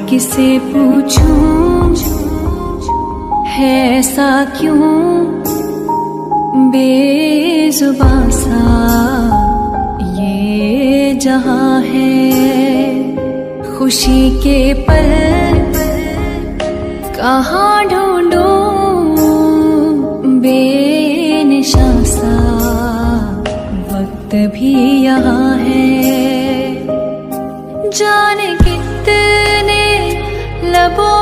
किसे पूछूं है ऐसा क्यों बेजुबां सा ये जहां है। खुशी के पल कहाँ ढूंढूं बेनिशां सा वक्त भी यहाँ है। जाने कितने लबों